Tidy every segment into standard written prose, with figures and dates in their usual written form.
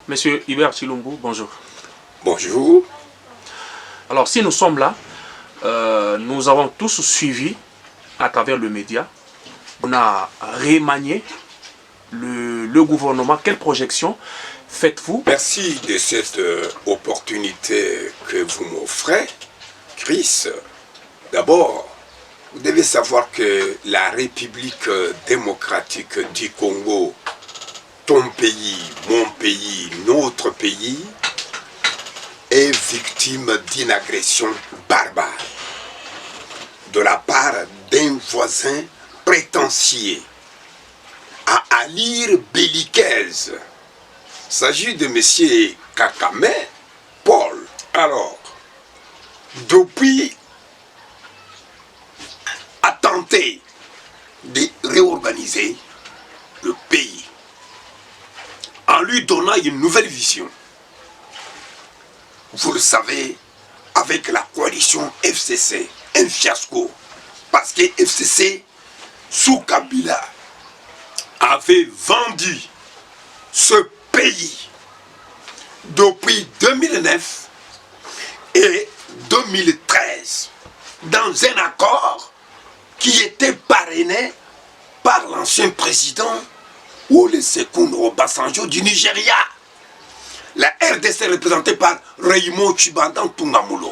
Monsieur Hubert Chilombo, bonjour. Bonjour. Alors, si nous sommes là, nous avons tous suivi à travers le média. On a remanié le gouvernement. Quelle projection faites-vous? Merci de cette opportunité que vous m'offrez, Chris. D'abord, vous devez savoir que la République démocratique du Congo, ton pays, mon pays, notre pays, est victime d'une agression barbare de la part d'un voisin prétentieux à allure belliqueuse. Il s'agit de M. Kakame Paul. Alors, depuis a tenté de réorganiser le pays en lui donnant une nouvelle vision. Vous le savez, avec la coalition FCC, un fiasco. Parce que FCC, sous Kabila, avait vendu ce pays depuis 2009 et 2013 dans un accord qui était parrainé par l'ancien président Olusegun Obasanjo du Nigeria. La RDC représentée par Raymond Tchibandan Tungamulo.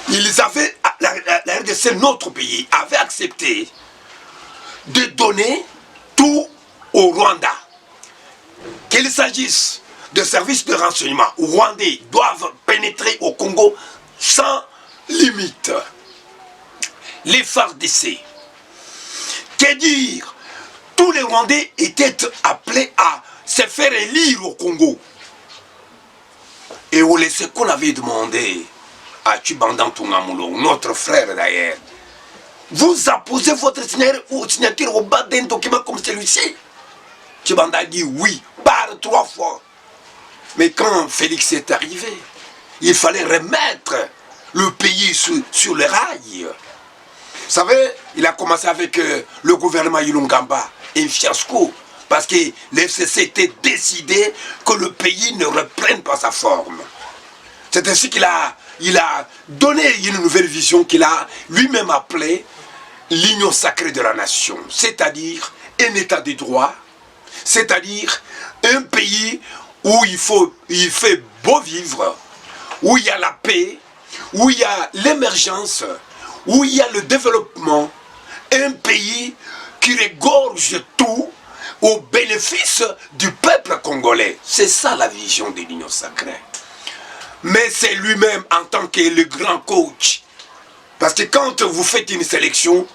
Ils avaient, la RDC, notre pays, avait accepté de donner tout au Rwanda. Qu'il s'agisse de services de renseignement rwandais doivent pénétrer au Congo sans limite. Les FARDC, que dire, tous les Rwandais étaient appelés à se faire élire au Congo. Et ce qu'on avait demandé à Tchibandan Tungamulo, notre frère d'ailleurs, vous apposez votre signature au bas d'un document comme celui-ci. Tchibanda dit oui, par 3 fois. Mais quand Félix est arrivé, il fallait remettre le pays sur les rails. Vous savez, il a commencé avec le gouvernement Ilungamba, un fiasco, parce que l'FCC était décidé que le pays ne reprenne pas sa forme. C'est ainsi qu'il a donné une nouvelle vision qu'il a lui-même appelée l'union sacrée de la nation, c'est-à-dire un état de droit, c'est-à-dire un pays où il fait beau vivre, où il y a la paix, où il y a l'émergence, où il y a le développement, un pays qui regorge tout au bénéfice du peuple congolais. C'est ça la vision de l'union sacrée. Mais c'est lui-même en tant que le grand coach. Parce que quand vous faites une sélection,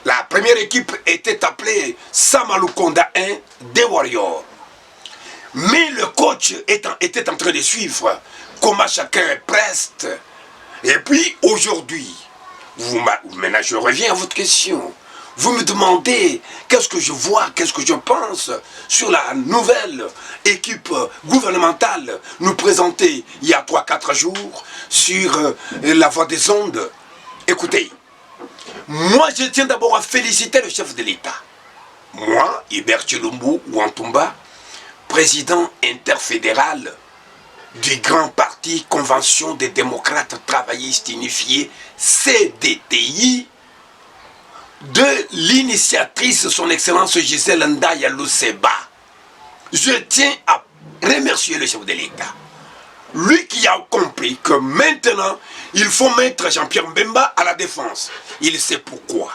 la première équipe était appelée Samalukonda 1 des Warriors. Mais le coach était en train de suivre comment chacun preste. Et puis aujourd'hui, maintenant je reviens à votre question. Vous me demandez qu'est-ce que je vois, qu'est-ce que je pense sur la nouvelle équipe gouvernementale nous présentée il y a 3-4 jours sur la voie des ondes. Écoutez, moi je tiens d'abord à féliciter le chef de l'État. Moi, Hubert Chilombo Wantumba, président interfédéral du grand parti Convention des démocrates travaillistes unifiés, CDTI, de l'initiatrice son excellence Gisèle Ndaya Luseba. Je tiens à remercier le chef de l'État. Lui qui a compris que maintenant, il faut mettre Jean-Pierre Mbemba à la défense. Il sait pourquoi.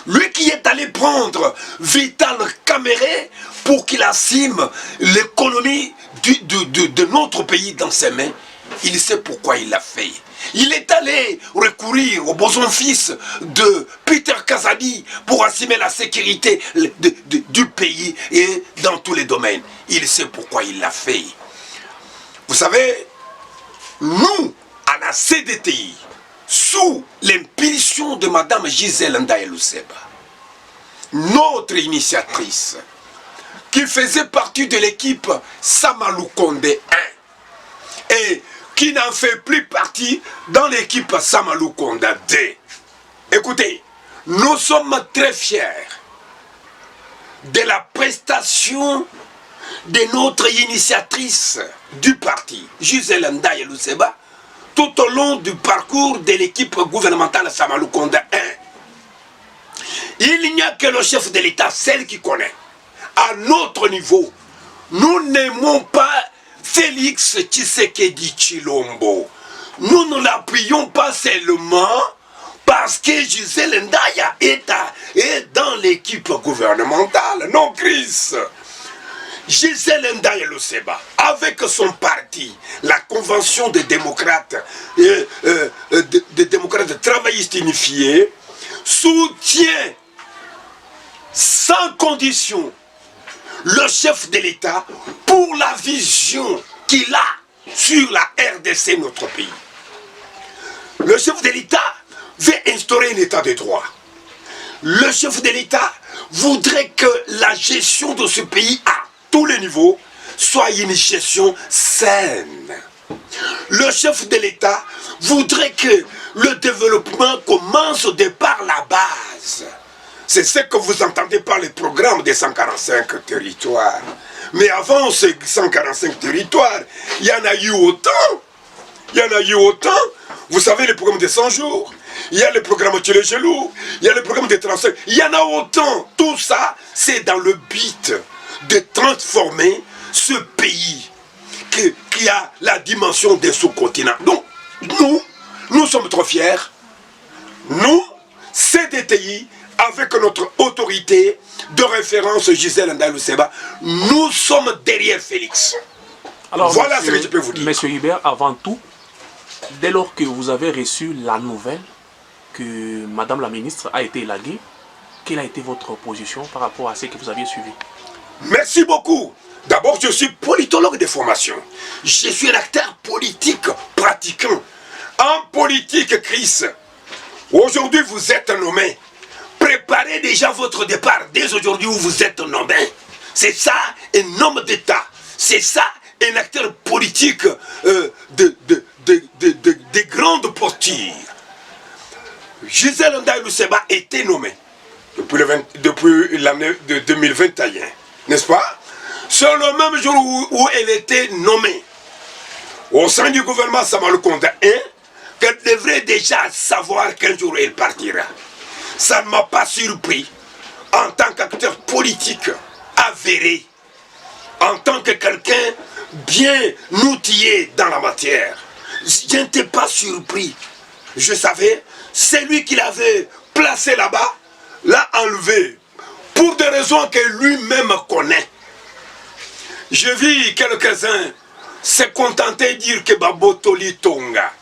Lui qui est allé prendre Vital Kamere pour qu'il assume l'économie de notre pays dans ses mains. Il sait pourquoi il l'a fait. Il est allé recourir au besoin-fils de Peter Kazadi pour assumer la sécurité du pays et dans tous les domaines. Il sait pourquoi il l'a fait. Vous savez, nous, à la CDTI, sous l'impulsion de Mme Gisèle Ndaya Luseba, notre initiatrice, qui faisait partie de l'équipe Samalukonde 1 et qui n'en fait plus partie dans l'équipe Samalukonde 2. Écoutez, nous sommes très fiers de la prestation de notre initiatrice du parti, Gisèle Ndaye Luseba, tout au long du parcours de l'équipe gouvernementale Samalukonda 1. Il n'y a que le chef de l'État, celle qui connaît. À notre niveau, nous n'aimons pas Félix Tshisekedi Tshilombo. Nous ne l'appuyons pas seulement parce que Gisèle Ndaya est dans l'équipe gouvernementale. Non, Chris. Gisèle Ndaye Luseba, avec son parti, la Convention des démocrates, des démocrates travaillistes unifiés, soutient sans condition le chef de l'État pour la vision qu'il a sur la RDC, notre pays. Le chef de l'État veut instaurer un état de droit. Le chef de l'État voudrait que la gestion de ce pays à tous les niveaux soit une gestion saine. Le chef de l'État voudrait que le développement commence par la base. C'est ce que vous entendez par les programmes des 145 territoires. Mais avant ces 145 territoires, il y en a eu autant. Il y en a eu autant. Vous savez, les programmes des 100 jours. Il y a le programme Tchélé Gelou. Il y a le programme des 35. Il y en a autant. Tout ça, c'est dans le but de transformer ce pays qui a la dimension des sous-continents. Donc, nous sommes trop fiers. Nous, CDTI, avec notre autorité de référence Gisèle Ndaye Luseba, nous sommes derrière Félix. Alors, voilà monsieur, ce que je peux vous dire. Monsieur Hubert, avant tout, dès lors que vous avez reçu la nouvelle que Madame la ministre a été élaguée, quelle a été votre position par rapport à ce que vous aviez suivi? Merci beaucoup. D'abord, je suis politologue de formation. Je suis un acteur politique pratiquant. En politique, Chris, aujourd'hui vous êtes nommé. Préparez déjà votre départ dès aujourd'hui où vous êtes nommé. C'est ça un homme d'État. C'est ça un acteur politique de grande posture. Gisèle Ndaye Luseba était nommée depuis l'année de 2021. N'est-ce pas? C'est le même jour où elle était nommée au sein du gouvernement Samalukonda 1 qu'elle devrait déjà savoir quel jour elle partira. Ça ne m'a pas surpris en tant qu'acteur politique avéré, en tant que quelqu'un bien outillé dans la matière. Je n'étais pas surpris. Je savais, c'est lui qui l'avait placé là-bas, l'a enlevé, pour des raisons que lui-même connaît. Je vis quelques-uns se contenter de dire que Babotoli Tonga.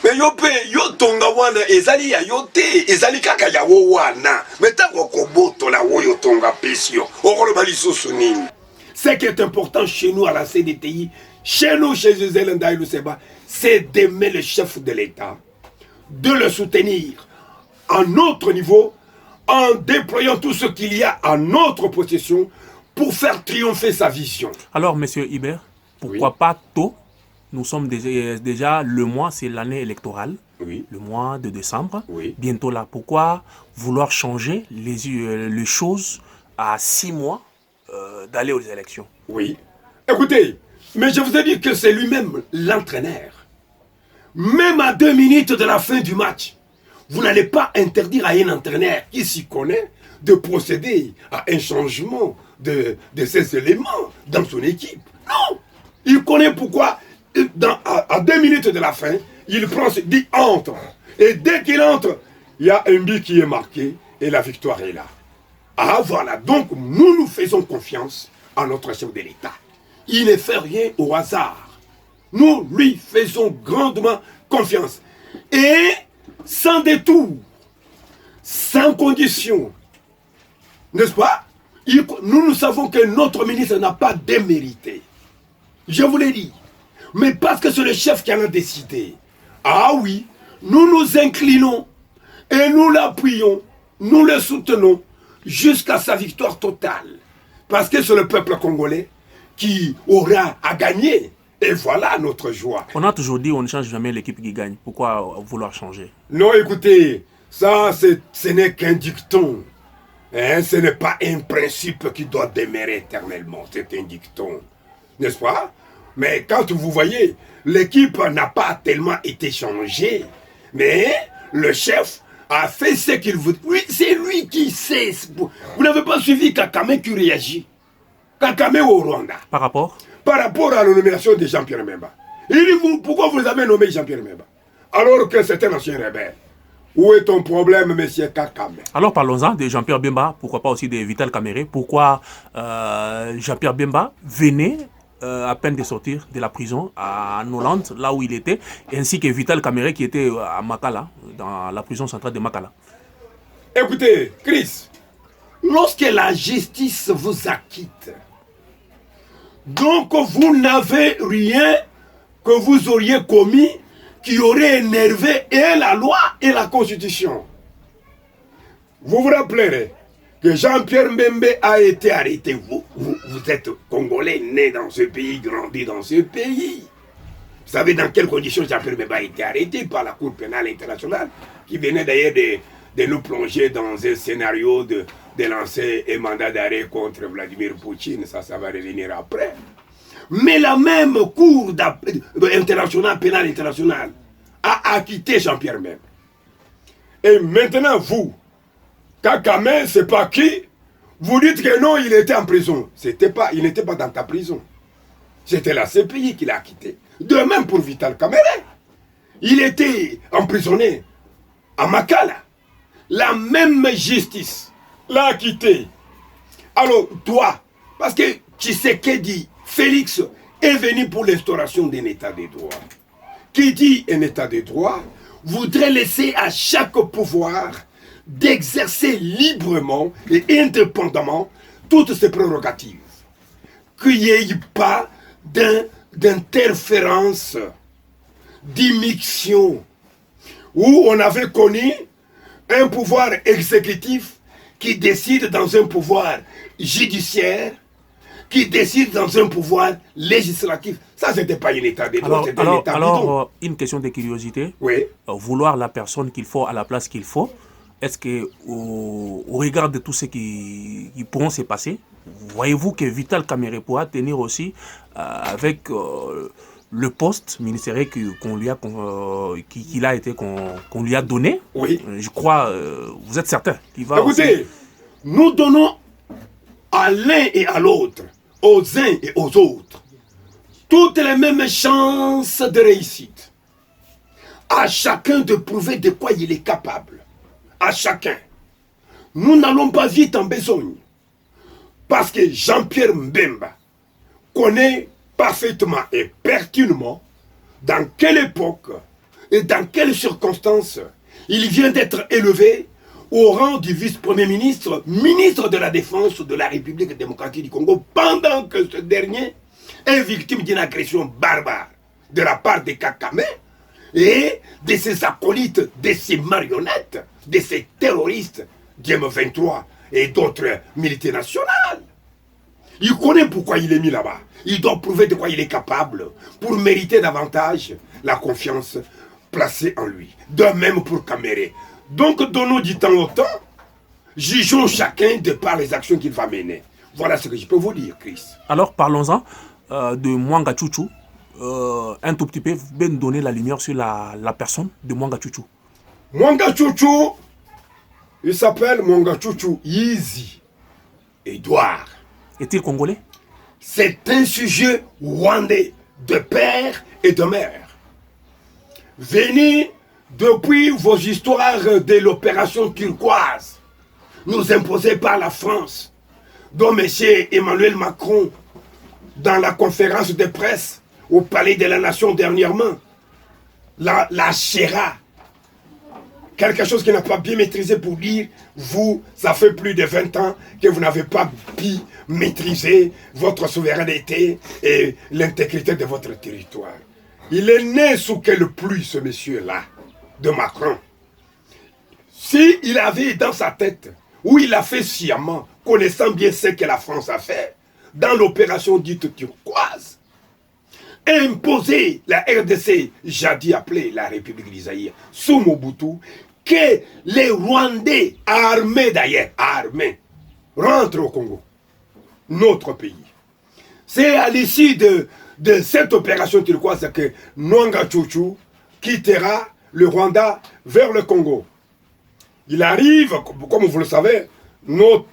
Mais yo Tonga wana ezali ya yote, ezali kaka ya wo wana. Mais tango koboto la wo yo Tonga pesio. Okoloba lisusu nini. Ce qui est important chez nous à la CDTI, chez nous, chez Gisèle Ndaye Luseba, c'est d'aimer le chef de l'État, de le soutenir à notre niveau, en déployant tout ce qu'il y a à notre possession pour faire triompher sa vision. Alors, monsieur Hubert, pourquoi pas tôt? Nous sommes déjà le mois, c'est l'année électorale, le mois de décembre, bientôt là. Pourquoi vouloir changer les choses à 6 mois d'aller aux élections? Oui. Écoutez, mais je vous ai dit que c'est lui-même l'entraîneur. Même à 2 minutes de la fin du match, vous n'allez pas interdire à un entraîneur qui s'y connaît de procéder à un changement de ses éléments dans son équipe. Non! Il connaît pourquoi, à 2 minutes de la fin, il prend, dit entre. Et dès qu'il entre, il y a un but qui est marqué et la victoire est là. Ah voilà, donc nous faisons confiance à notre chef de l'État. Il ne fait rien au hasard. Nous lui faisons grandement confiance. Et sans détour, sans condition. N'est-ce pas? Nous savons que notre ministre n'a pas démérité. Je vous l'ai dit. Mais parce que c'est le chef qui en a décidé. Ah oui, nous nous inclinons et nous l'appuyons, nous le soutenons jusqu'à sa victoire totale. Parce que c'est le peuple congolais qui aura à gagner. Et voilà notre joie. On a toujours dit on ne change jamais l'équipe qui gagne. Pourquoi vouloir changer? Non, écoutez, ça ce n'est qu'un dicton. Hein, ce n'est pas un principe qui doit demeurer éternellement, c'est un dicton, n'est-ce pas? Mais quand vous voyez, l'équipe n'a pas tellement été changée, mais le chef a fait ce qu'il veut. Oui, c'est lui qui sait. Vous n'avez pas suivi Kakame qui réagit. Kakame au Rwanda. Par rapport À la nomination de Jean-Pierre Memba. Il dit, pourquoi vous avez nommé Jean-Pierre Memba alors que c'est un ancien rebelle? Où est ton problème, monsieur Kakame? Alors parlons-en de Jean-Pierre Bemba, pourquoi pas aussi de Vital Kamerhe. Pourquoi Jean-Pierre Bemba venait à peine de sortir de la prison en Hollande, là où il était, ainsi que Vital Kamerhe qui était à Makala, dans la prison centrale de Makala. Écoutez, Chris, lorsque la justice vous acquitte, donc vous n'avez rien que vous auriez commis qui aurait énervé et la loi et la constitution. Vous vous rappellerez que Jean-Pierre Mbembe a été arrêté. Vous êtes Congolais, né dans ce pays, grandi dans ce pays. Vous savez dans quelles conditions Jean-Pierre Mbembe a été arrêté par la Cour pénale internationale, qui venait d'ailleurs de nous plonger dans un scénario de lancer un mandat d'arrêt contre Vladimir Poutine. Ça va revenir après. Mais la même Cour internationale, pénale internationale, a acquitté Jean-Pierre Mbembe. Et maintenant, vous, Kakame, c'est pas qui? Vous dites que non, il était en prison. Il n'était pas dans ta prison. C'était la CPI qui l'a acquitté. De même pour Vital Kamerhe. Il était emprisonné à Makala. La même justice l'a acquitté. Alors, toi, parce que Tshisekedi, Félix est venu pour l'instauration d'un état de droit. Qui dit un état de droit voudrait laisser à chaque pouvoir d'exercer librement et indépendamment toutes ses prérogatives. Qu'il n'y ait pas d'interférence, d'immixtion, où on avait connu un pouvoir exécutif qui décide dans un pouvoir judiciaire, qui décide dans un pouvoir législatif. Ça, ce n'était pas un état de droit, c'était un état bidon. Alors, une question de curiosité. Oui. Vouloir la personne qu'il faut à la place qu'il faut, est-ce que au regard de tout ce qui pourront se passer, voyez-vous que Vital Kamerhe pourra tenir aussi avec le poste ministériel qu'on lui a donné? Oui. Je crois, vous êtes certain qu'il va. Écoutez, aussi... nous donnons à l'un et à l'autre, aux uns et aux autres, toutes les mêmes chances de réussite. À chacun de prouver de quoi il est capable. À chacun. Nous n'allons pas vite en besogne. Parce que Jean-Pierre Mbemba connaît parfaitement et pertinemment dans quelle époque et dans quelles circonstances il vient d'être élevé au rang du vice-premier ministre, ministre de la Défense de la République démocratique du Congo, pendant que ce dernier est victime d'une agression barbare de la part de Kakame et de ses acolytes, de ses marionnettes, de ces terroristes, DM23 et d'autres militaires nationaux. Il connaît pourquoi il est mis là-bas. Il doit prouver de quoi il est capable pour mériter davantage la confiance placée en lui. De même pour Kamerhe. Donc, donnons du temps au temps, jugeons chacun de par les actions qu'il va mener. Voilà ce que je peux vous dire, Chris. Alors, parlons-en de Mwanga Tchouchou. Un tout petit peu, vous pouvez nous donner la lumière sur la personne de Mwanga Tchouchou. Mwanga Tchouchou, il s'appelle Mwanga Tchouchou Yizi Edouard. Est-il congolais? C'est un sujet rwandais de père et de mère. Venez depuis vos histoires de l'opération turquoise, nous imposée par la France, dont M. Emmanuel Macron, dans la conférence de presse au Palais de la Nation dernièrement, la Chéra, quelque chose qu'il n'a pas bien maîtrisé pour dire, vous, ça fait plus de 20 ans que vous n'avez pas pu maîtriser votre souveraineté et l'intégrité de votre territoire. Il est né sous quelle pluie, ce monsieur-là, de Macron. S'il avait dans sa tête, où il a fait sciemment, connaissant bien ce que la France a fait, dans l'opération dite turquoise, imposer la RDC, jadis appelée la République d'Isaïe, sous Mobutu, que les Rwandais, armés d'ailleurs, armés rentre au Congo, notre pays. C'est à l'issue de cette opération turquoise que Nwanga Chuchu quittera le Rwanda vers le Congo. Il arrive, comme vous le savez, nos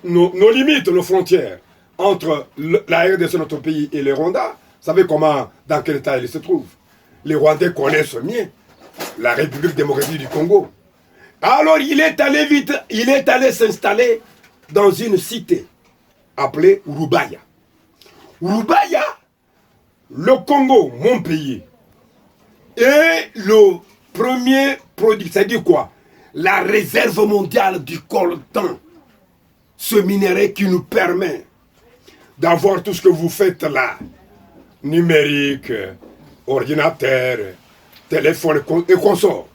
limites, nos frontières entre la RDC, notre pays, et le Rwanda. Vous savez comment, dans quel état il se trouve. Les Rwandais connaissent mieux la République démocratique du Congo. Alors il est allé vite, il est allé s'installer dans une cité appelée Rubaya. Rubaya, le Congo, mon pays, est le premier produit, c'est-à-dire quoi? La réserve mondiale du coltan, ce minerai qui nous permet d'avoir tout ce que vous faites là, numérique, ordinateur, téléphone et consorts.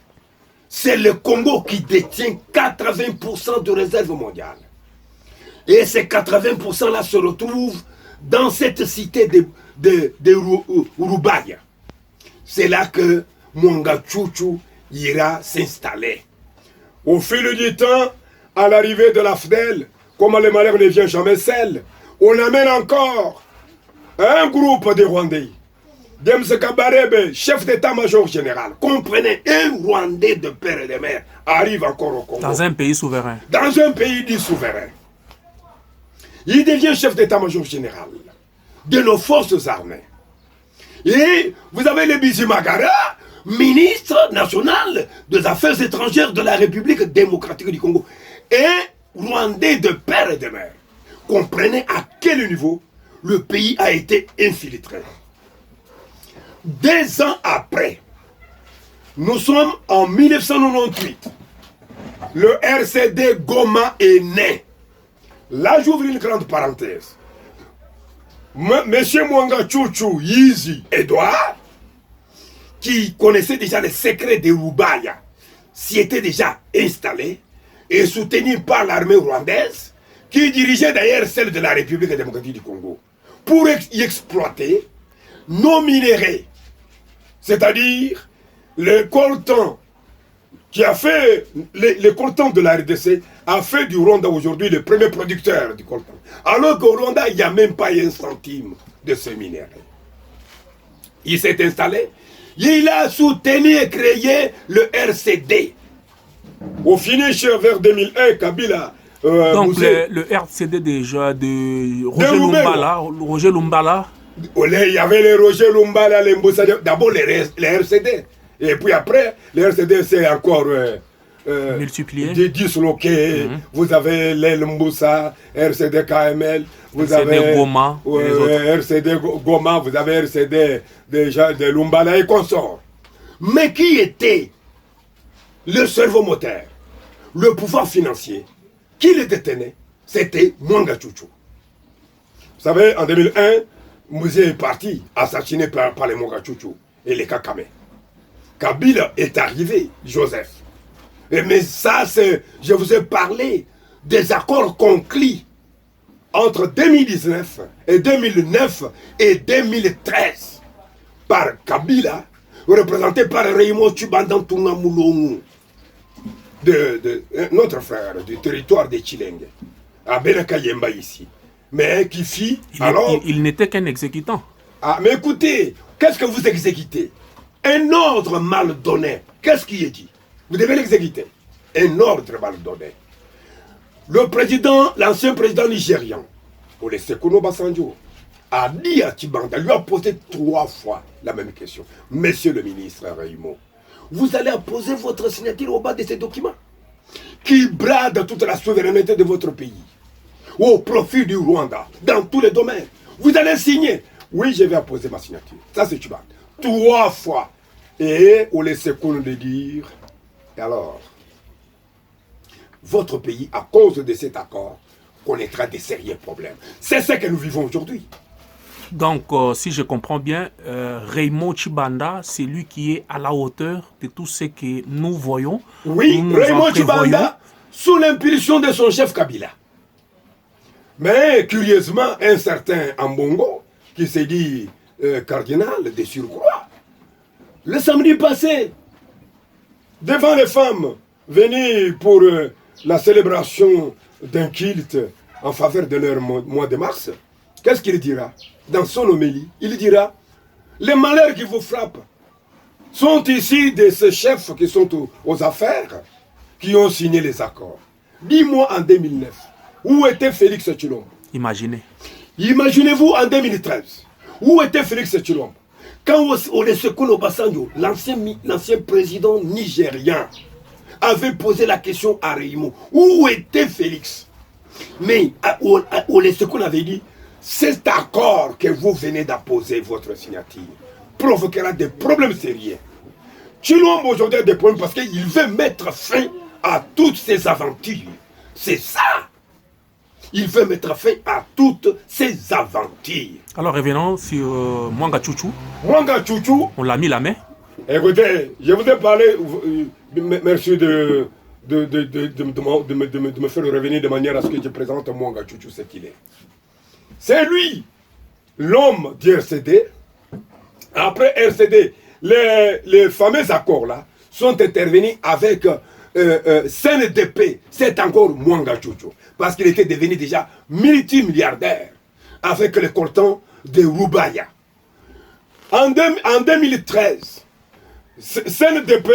C'est le Congo qui détient 80% de réserve mondiale. Et ces 80% là se retrouvent dans cette cité de Rubaya. C'est là que Nwanga Chuchu ira s'installer. Au fil du temps, à l'arrivée de la FDEL, comme le malheur ne vient jamais seul, on amène encore un groupe de Rwandais. Dems Kabarebe, chef d'état-major général, comprenez, un Rwandais de père et de mère arrive encore au Congo. Dans un pays souverain. Dans un pays dit souverain. Il devient chef d'état-major général de nos forces armées. Et vous avez le Bizimagara, ministre national des Affaires étrangères de la République démocratique du Congo. Un Rwandais de père et de mère. Comprenez à quel niveau le pays a été infiltré. 2 ans après, nous sommes en 1998. Le RCD Goma est né. Là, j'ouvre une grande parenthèse. Monsieur Nwanga Chuchu Yizi Edouard, qui connaissait déjà les secrets de Rubaya, s'y était déjà installé et soutenu par l'armée rwandaise, qui dirigeait d'ailleurs celle de la République démocratique du Congo, pour y exploiter nos minéraux, c'est-à-dire le coltan qui a fait, le coltan de la RDC a fait du Rwanda aujourd'hui le premier producteur du coltan. Alors qu'au Rwanda, il n'y a même pas 1 centime de ce minerai. Il s'est installé, il a soutenu et créé le RCD. Au finish vers 2001, Kabila... donc le RCD déjà de Roger Lumbala. Il y avait les Roger Lumbala, les Mboussa, d'abord les RCD. Et puis après, les RCD c'est encore multiplié, disloqué. Vous avez les Mboussa, RCD KML, vous RCD avez Goma, RCD Goma, vous avez RCD déjà de Lumbala et consorts. Mais qui était le cerveau moteur, le pouvoir financier, qui le détenait? C'était Nwanga Chuchu. Vous savez, en 2001, Mouzé est parti, assassiné par les Nwanga Chuchu et les Kakame. Kabila est arrivé, Joseph. Mais ça, c'est, je vous ai parlé des accords conclus entre 2019 et 2009 et 2013 par Kabila, représenté par Raymond Tchibandan Tungamulongu, notre frère du territoire des Chilengue, à Benakayemba ici. Mais qui fit alors... Il n'était qu'un exécutant. Ah, mais écoutez, qu'est-ce que vous exécutez? Un ordre mal donné. Qu'est-ce qui est dit? Vous devez l'exécuter. Un ordre mal donné. Le président, l'ancien président nigérian, Olusegun Obasanjo, a dit à Tchibanda, lui a posé 3 fois la même question. Monsieur le ministre Raymond, vous allez apposer votre signature au bas de ces documents qui bradent toute la souveraineté de votre pays au profit du Rwanda, dans tous les domaines. Vous allez signer. Oui, je vais apposer ma signature. Ça, c'est Tchibanda. 3 fois. Et Olusegun de dire, et alors, votre pays, à cause de cet accord, connaîtra des sérieux problèmes. C'est ce que nous vivons aujourd'hui. Donc, si je comprends bien, Raymond Tchibanda, c'est lui qui est à la hauteur de tout ce que nous voyons. Oui, Raymond Tchibanda, sous l'impulsion de son chef Kabila. Mais, curieusement, un certain Ambongo, qui s'est dit cardinal de surcroît, le samedi passé, devant les femmes venues pour la célébration d'un culte en faveur de leur mois de mars, qu'est-ce qu'il dira? Dans son homélie, il dira, les malheurs qui vous frappent sont ici de ces chefs qui sont aux affaires, qui ont signé les accords. Dis-moi en 2009, où était Félix Tshilombo? Imaginez. Imaginez-vous en 2013, où était Félix Tshilombo? Quand Olusegun Obasanjo, l'ancien président nigérien, avait posé la question à Raymond, où était Félix? Mais Olusegun avait dit, cet accord que vous venez d'apposer, votre signature, provoquera des problèmes sérieux. Tshilombo aujourd'hui a des problèmes parce qu'il veut mettre fin à toutes ces aventures. C'est ça. Il veut mettre fin à toutes ces aventures. Alors revenons sur Mwanga Chouchou. Mwanga Chouchou. On l'a mis la main. Écoutez, je vous ai parlé, merci de me faire revenir de manière à ce que je présente Mwanga Chouchou ce qu'il est. C'est lui, l'homme du RCD. Après RCD, les fameux accords là sont intervenus avec CNDP. C'est encore Mwanga Chouchou. Parce qu'il était devenu déjà multimilliardaire avec le coltan de Roubaïa. En 2013, CNDP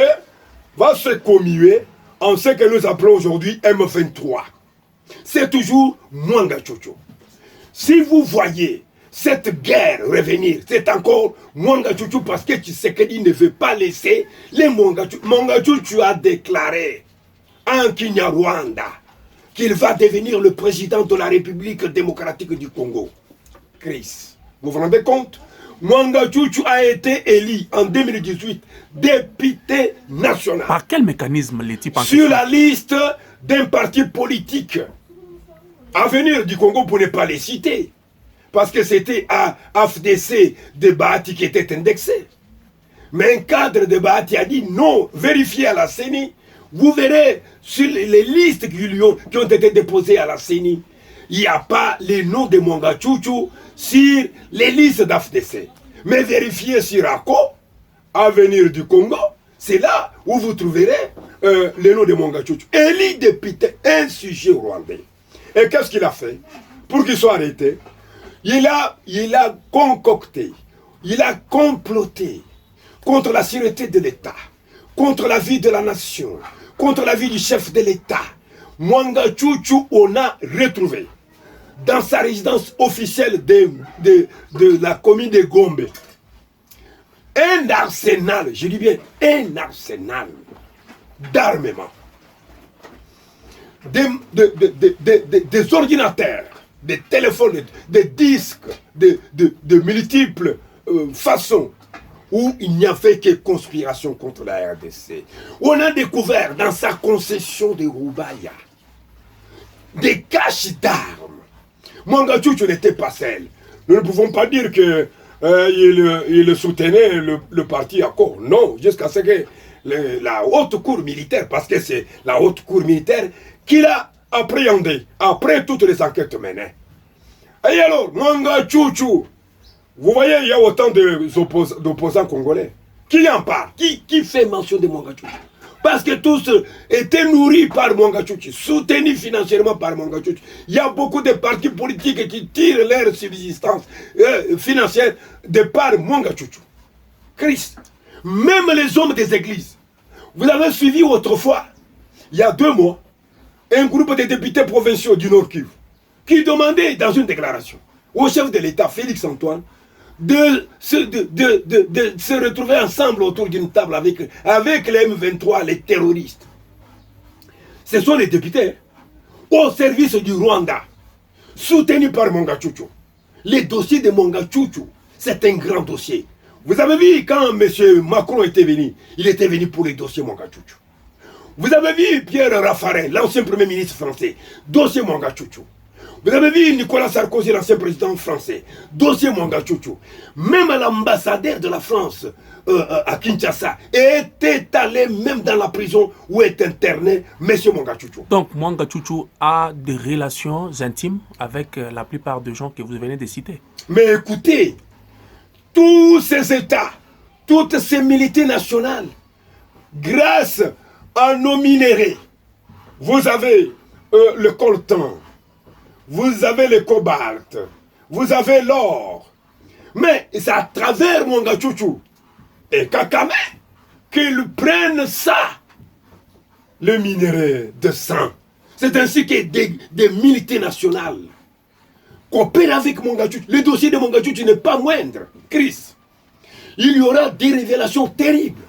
va se commuer en ce que nous appelons aujourd'hui M23. C'est toujours Mwanga Chouchou. Si vous voyez cette guerre revenir, c'est encore Mwanga Chouchou parce que Tshisekedi ne veut pas laisser les Mwanga Chouchou. Mwanga Chouchou a déclaré en Kinyarwanda qu'il va devenir le président de la République démocratique du Congo. Chris, vous vous rendez compte? Mwanga Chouchou a été élu en 2018 député national. Par quel mécanisme les types en sur la liste d'un parti politique Avenir du Congo pour ne pas les citer. Parce que c'était à AFDC de Bahati qui était indexé. Mais un cadre de Bahati a dit non, vérifiez à la CENI. Vous verrez sur les listes qui ont été déposées à la CENI, il n'y a pas les noms de Mwanga Chouchou sur les listes d'AFDC. Mais vérifiez sur ACO, Avenir du Congo, c'est là où vous trouverez les noms de Mwanga Chouchou. Élu député, un sujet rwandais. Et qu'est-ce qu'il a fait pour qu'il soit arrêté? Il a concocté, il a comploté contre la sûreté de l'État, contre la vie de la nation, contre la vie du chef de l'État. Mwanga Chouchou, on a retrouvé dans sa résidence officielle de la commune de Gombe un arsenal, je dis bien un arsenal d'armement, des ordinateurs, des téléphones, des disques de multiples façons, où il n'y avait que conspiration contre la RDC. On a découvert dans sa concession de Roubaïa des caches d'armes. Mwanga Chouchou n'était pas seul. Nous ne pouvons pas dire que il soutenait le parti Accord. Non, jusqu'à ce que la haute cour militaire, parce que c'est la haute cour militaire qui l'a appréhendé après toutes les enquêtes menées. Et alors, Mwanga Chouchou, vous voyez, il y a autant d'opposants congolais. Qui en parle? Qui fait mention de Mwanga Chouchou? Parce que tous étaient nourris par Mwanga Chouchou, soutenus financièrement par Mwanga Chouchou. Il y a beaucoup de partis politiques qui tirent leur subsistance financière de par Mwanga Chouchou. Christ, même les hommes des églises. Vous avez suivi autrefois, il y a 2 mois, un groupe de députés provinciaux du Nord Kivu qui demandait dans une déclaration au chef de l'État, Félix Antoine, de se retrouver ensemble autour d'une table avec les M23, les terroristes. Ce sont les députés au service du Rwanda, soutenus par Mwanga Chouchou. Les dossiers de Mwanga Chouchou, c'est un grand dossier. Vous avez vu quand M. Macron était venu, il était venu pour les dossiers Mwanga Chouchou. Vous avez vu Pierre Raffarin, l'ancien premier ministre français, dossier Mwanga Chouchou. Vous avez vu Nicolas Sarkozy, l'ancien président français, dossier Mwanga Chouchou. Même l'ambassadeur de la France à Kinshasa était allé même dans la prison où est interné M. Mwanga Chouchou. Donc Mwanga Chouchou a des relations intimes avec la plupart des gens que vous venez de citer. Mais écoutez, tous ces États, toutes ces militaires nationales, grâce à nos minéraux, vous avez le coltan, vous avez le cobalt, vous avez l'or. Mais c'est à travers Mongachouchou et Kakame qu'ils prennent ça, le minerai de sang. C'est ainsi que des militaires nationales coopèrent avec Mongachouchou. Le dossier de Mongachouchou n'est pas moindre, Chris. Il y aura des révélations terribles.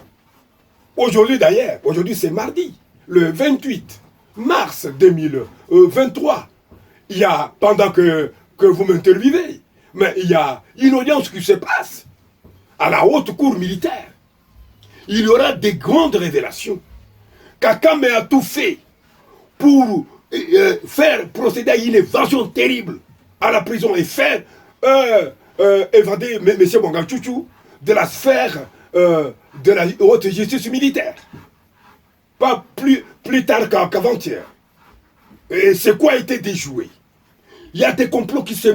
Aujourd'hui d'ailleurs, aujourd'hui c'est mardi, le 28 mars 2023. Il y a, pendant que vous m'interviewez, mais il y a une audience qui se passe à la haute cour militaire. Il y aura des grandes révélations. Kakame a tout fait pour faire procéder à une évasion terrible à la prison et faire évader M. Mongachouchou de la sphère de la haute justice militaire. Pas plus tard qu'avant-hier. Et c'est quoi a été déjoué? Il y a des complots qui se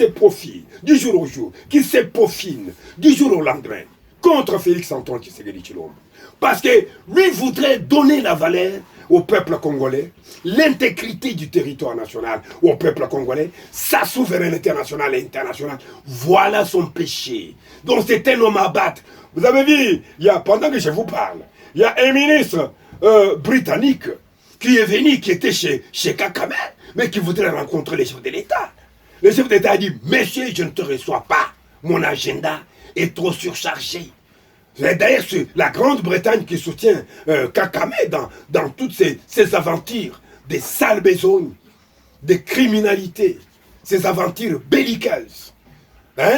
profilent du jour au jour, qui se peaufinent du jour au lendemain contre Félix Antoine Tshisekedi Tshilombo. Parce que lui voudrait donner la valeur au peuple congolais, l'intégrité du territoire national au peuple congolais, sa souveraineté nationale et internationale. Voilà son péché. Donc c'est un homme à battre. Vous avez vu, pendant que je vous parle, il y a un ministre britannique qui est venu, qui était chez Kakame, mais qui voudrait rencontrer les chefs de l'État. Le chef d'État a dit, monsieur, je ne te reçois pas. Mon agenda est trop surchargé. D'ailleurs, c'est la Grande-Bretagne qui soutient Kakame dans toutes ces aventures, des sales besognes, des criminalités, ces aventures belliqueuses,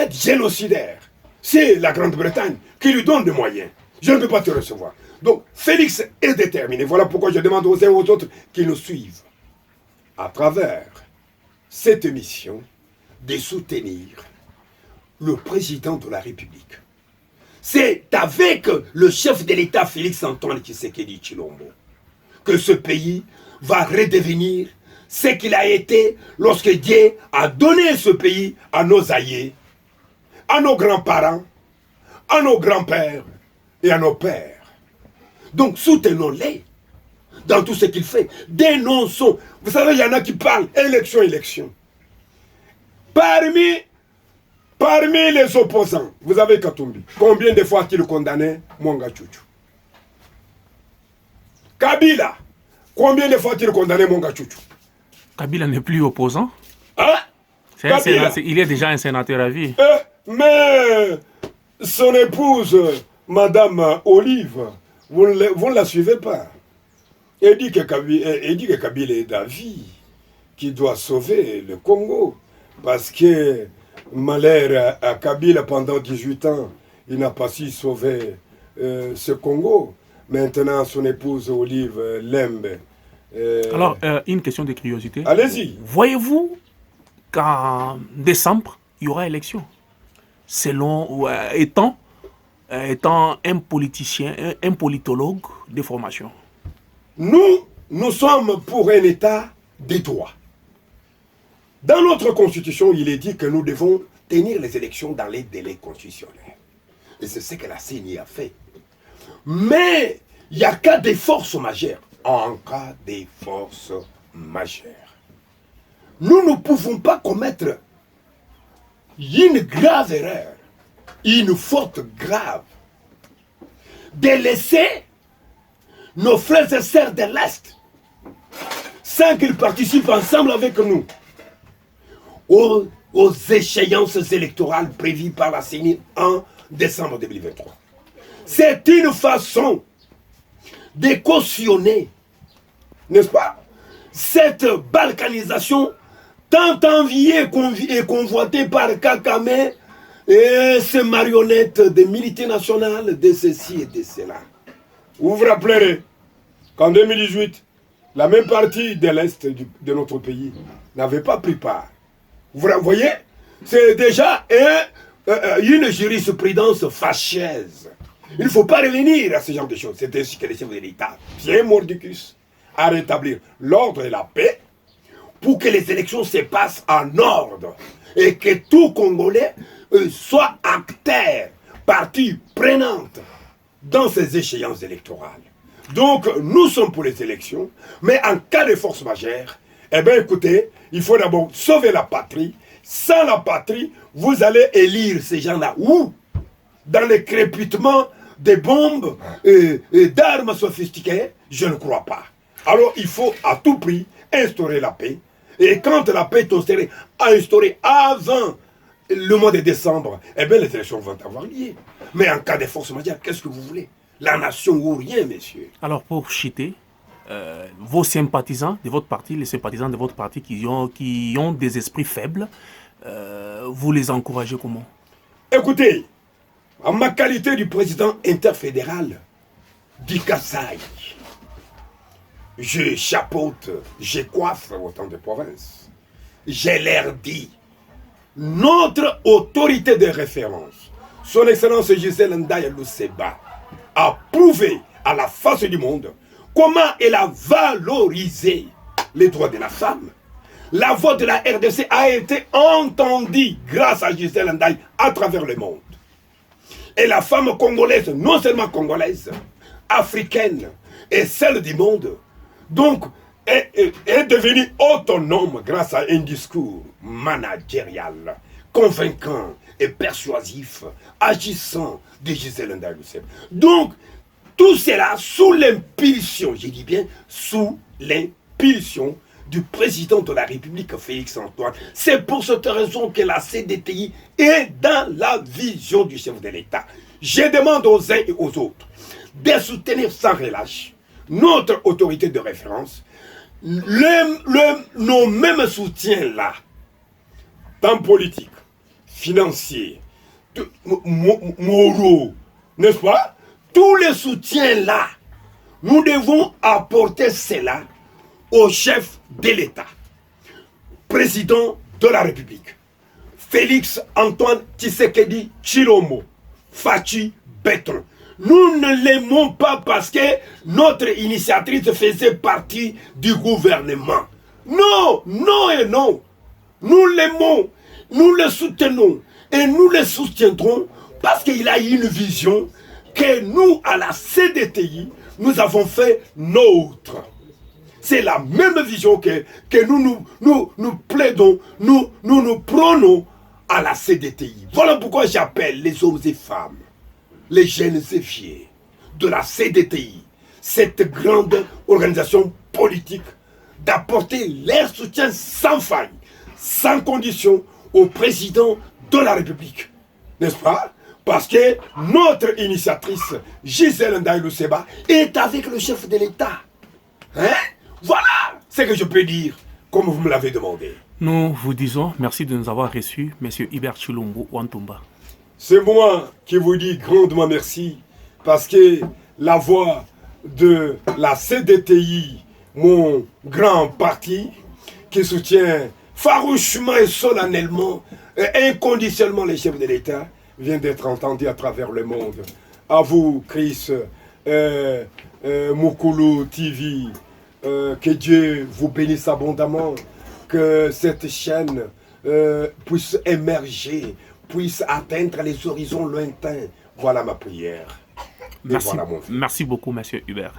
génocidaires. C'est la Grande-Bretagne qui lui donne des moyens. Je ne peux pas te recevoir. Donc, Félix est déterminé. Voilà pourquoi je demande aux uns et aux autres qu'ils nous suivent. À travers cette émission, de soutenir le président de la République. C'est avec le chef de l'État Félix Antoine Tshisekedi Tshilombo que ce pays va redevenir ce qu'il a été lorsque Dieu a donné ce pays à nos aïeux, à nos grands-parents, à nos grands-pères et à nos pères. Donc soutenons-les dans tout ce qu'il fait. Dénonçons. Vous savez, il y en a qui parlent élection, élection. Parmi les opposants, vous avez Katumbi. Combien de fois a-t-il condamné Mongachouchou? Kabila, combien de fois a-t-il condamné Mongachouchou? Kabila n'est plus opposant. Hein? Il est déjà un sénateur à vie. Mais son épouse, Madame Olive, vous ne la suivez pas. Elle dit que Kabila est d'avis, qui doit sauver le Congo. Parce que malheur à Kabila pendant 18 ans, il n'a pas su sauver ce Congo. Maintenant, son épouse Olive Lembe. Alors, une question de curiosité. Allez-y. Voyez-vous qu'en décembre, il y aura élection? Selon, étant un politicien, un politologue de formation. Nous sommes pour un État des droits. Dans notre constitution, il est dit que nous devons tenir les élections dans les délais constitutionnels. Et c'est ce que la CENI a fait. Mais il n'y a qu'à des forces majeures. En cas des forces majeures. Nous ne pouvons pas commettre une grave erreur, une faute grave, de laisser nos frères et sœurs de l'Est, sans qu'ils participent ensemble avec nous, aux échéances électorales prévues par la CENI en décembre 2023. C'est une façon de cautionner, n'est-ce pas, cette balkanisation tant enviée et convoitée par Kakame et ses marionnettes des militaires nationales de ceci et de cela. Vous vous rappellerez qu'en 2018, la même partie de l'Est de notre pays n'avait pas pris part. Vous voyez, c'est déjà une jurisprudence fâcheuse. Il ne faut pas revenir à ce genre de choses. C'est ainsi que les chefs de l'État, Pierre Mordicus, à rétablir l'ordre et la paix pour que les élections se passent en ordre et que tout Congolais soit acteur, partie prenante dans ces échéances électorales. Donc, nous sommes pour les élections, mais en cas de force majeure, Eh bien, écoutez, il faut d'abord sauver la patrie. Sans la patrie, vous allez élire ces gens-là. Où? Dans le crépitement des bombes et d'armes sophistiquées? Je ne crois pas. Alors, il faut à tout prix instaurer la paix. Et quand la paix est instaurée avant le mois de décembre, eh bien, les élections vont avoir lieu. Mais en cas de force majeure, qu'est-ce que vous voulez? La nation ou rien, messieurs. Alors, pour chiter, vos sympathisants de votre parti, les sympathisants de votre parti qui ont des esprits faibles, vous les encouragez comment? Écoutez, en ma qualité du président interfédéral du Kasaï, je chapeaute, je coiffe autant de provinces. J'ai l'air dit, notre autorité de référence, son Excellence Gisèle Ndaye Luseba, a prouvé à la face du monde comment elle a valorisé les droits de la femme. La voix de la RDC a été entendue grâce à Gisèle Ndaye à travers le monde. Et la femme congolaise, non seulement congolaise, africaine et celle du monde, donc est devenue autonome grâce à un discours managérial, convaincant et persuasif, agissant de Gisèle Ndaye Luseba. Donc, tout cela sous l'impulsion, je dis bien sous l'impulsion du président de la République, Félix Antoine. C'est pour cette raison que la CDTI est dans la vision du chef de l'État. Je demande aux uns et aux autres de soutenir sans relâche notre autorité de référence, nos mêmes soutiens-là, tant politique, financier, moraux, n'est-ce pas? Tous les soutiens-là, nous devons apporter cela au chef de l'État, président de la République, Félix Antoine Tshisekedi Tshilombo, Fachi Béton. Nous ne l'aimons pas parce que notre initiatrice faisait partie du gouvernement. Non, non et non. Nous l'aimons, nous le soutenons et nous le soutiendrons parce qu'il a une vision que nous, à la CDTI, nous avons fait nôtre. C'est la même vision que nous plaidons, nous prônons à la CDTI. Voilà pourquoi j'appelle les hommes et femmes, les jeunes et vieux de la CDTI, cette grande organisation politique, d'apporter leur soutien sans faille, sans condition au président de la République. N'est-ce pas? Parce que notre initiatrice, Gisèle Ndaye Luseba, est avec le chef de l'État. Hein? Voilà ce que je peux dire, comme vous me l'avez demandé. Nous vous disons merci de nous avoir reçus, M. Hubert Tshilombo Wantumba. C'est moi qui vous dis grandement merci, parce que la voix de la CDTI, mon grand parti, qui soutient farouchement et solennellement et inconditionnellement les chefs de l'État, vient d'être entendue à travers le monde. À vous, Chris, Mukulu TV, que Dieu vous bénisse abondamment, que cette chaîne puisse émerger, puisse atteindre les horizons lointains. Voilà ma prière. Merci, voilà mon fils. merci beaucoup, M. Hubert.